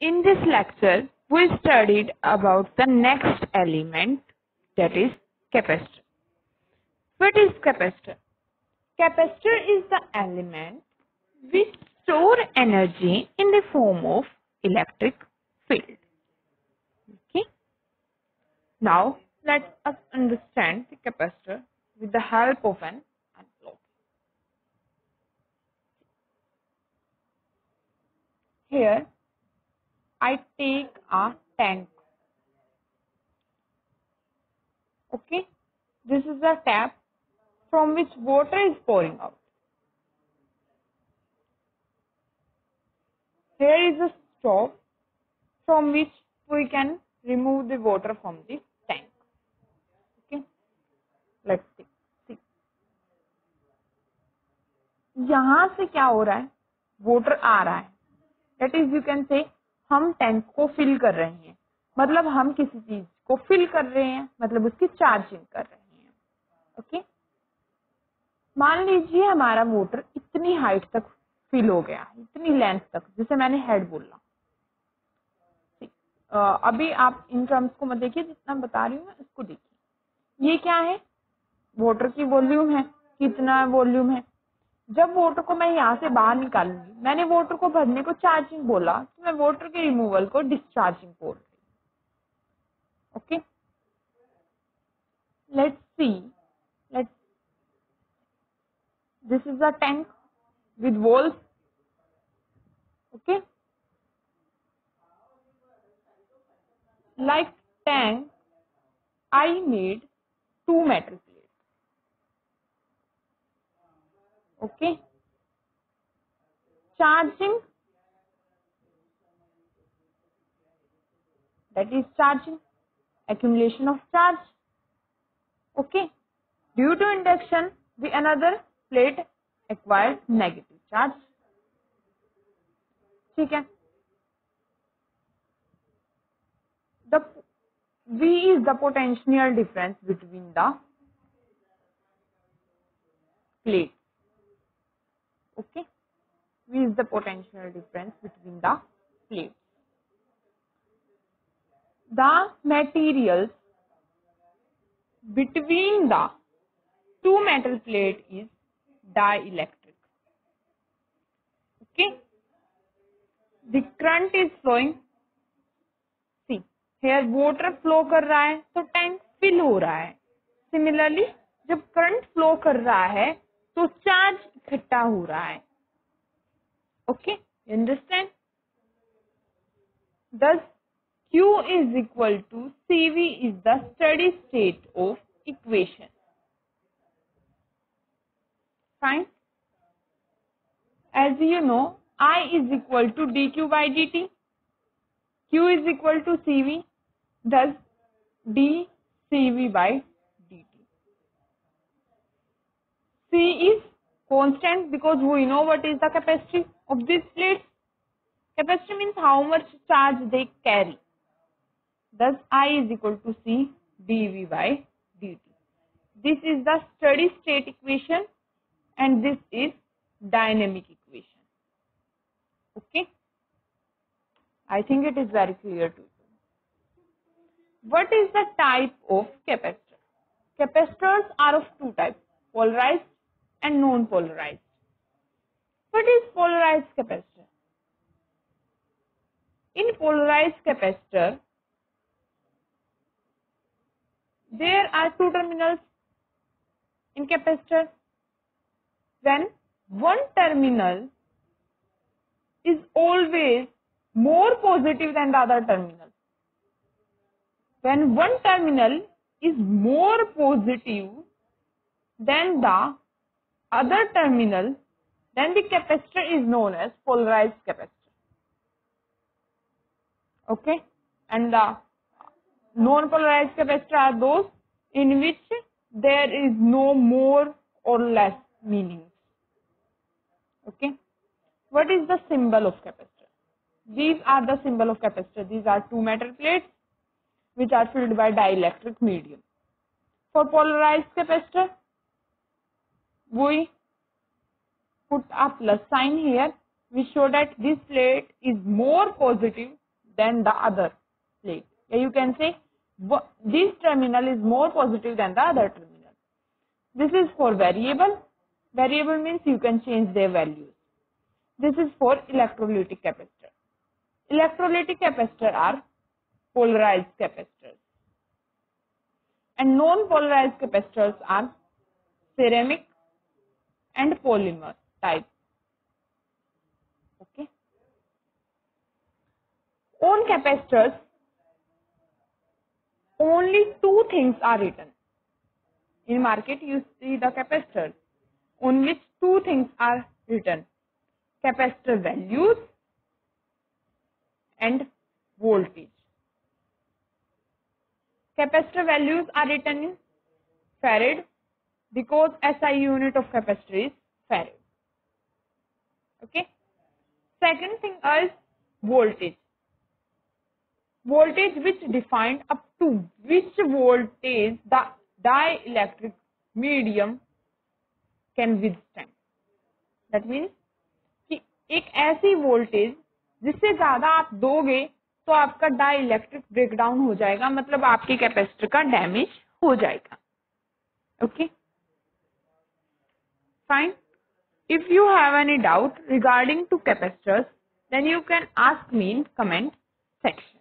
In this lecture, we studied about the next element, that is capacitor. What is capacitor? Capacitor is the element which store energy in the form of electric field. Okay. Now let us understand the capacitor with the help of an analog. Here I take a tank. Okay. This is a tap from which water is pouring out. Here is a stove from which we can remove the water from the tank. Okay. Let's see. यहाँ से क्या हो रहा है? Water आ रहा है. That is, you can say हम tank को फिल कर रहे हैं. मतलब हम किसी चीज को फिल कर रहे हैं, मतलब उसकी चार्जिंग कर रहे हैं. ओके. मान लीजिए हमारा वाटर इतनी हाइट तक फिल हो गया, इतनी लेंथ तक, जिसे मैंने हेड बोला. अभी आप इन टर्म्स को मत देखिए, जितना बता रही हूँ मैं उसको देखिए. ये क्या है? वाटर की वॉल्यूम है. कितना वॉल्यूम है? जब वाटर को मैं यहाँ से बाहर निकालूंगी, मैंने वाटर को भरने को चार्जिंग बोला, तो मैं वाटर के रिमूवल को डिस्चार्जिंग बोल रही. Okay. Let's see. Let's this is a tank with walls. Okay. Like tank, I made two metal plates. Okay. Charging, that is charging, accumulation of charge. Okay. Due to induction, the another plate acquires negative charge. ठीक है. The V is the potential difference between the plates. Okay. V is the potential difference between the plates. The materials between the two metal plate is dielectric. Okay. The current is flowing. See, here water flow कर रहा है तो tank fill हो रहा है. Similarly जब current flow कर रहा है तो चार्ज इकट्ठा हो रहा है. Okay. You understand? Thus Q is equal to CV is the steady state of equation. Fine. As you know, I is equal to dq by dt. Q is equal to CV. Thus dCV by dt. C is constant because we know what is the capacity of this plate. Capacity means how much charge they carry. Thus I is equal to C dV by dt. This is the steady state equation and this is dynamic equation. Okay. I think it is very clear to you. What is the type of capacitor? Capacitors are of two types, polarized and non-polarized. What is polarized capacitor? In polarized capacitor, there are two terminals in capacitor. When one terminal is always more positive than the other terminal. When one terminal is more positive than the other terminal, then the capacitor is known as polarized capacitor. Okay. And the non-polarized capacitor are those in which there is no more or less meanings. Okay. What is the symbol of capacitor? These are the symbol of capacitor. These are two metal plates which are filled by dielectric medium. For polarized capacitor, we put a plus sign here which show that this plate is more positive than the other plate. You can say this terminal is more positive than the other terminal. This is for variable. Variable means you can change their values. This is for electrolytic capacitor. Electrolytic capacitor are polarized capacitors. And non-polarized capacitors are ceramic and polymer type. Okay. On capacitors, only two things are written. In market, you see the capacitors on which two things are written: capacitor values and voltage. Capacitor values are written in farad because SI unit of capacitor is farad. Okay. Second thing is voltage. Voltage which defined up to which voltage the dielectric medium can withstand. That means कि एक ऐसी voltage जिससे ज्यादा आप दोगे तो आपका dielectric breakdown हो जाएगा, मतलब आपके कैपेसिटर का डैमेज हो जाएगा. Okay fine. If you have any doubt regarding to capacitors, then you can ask me in comment section.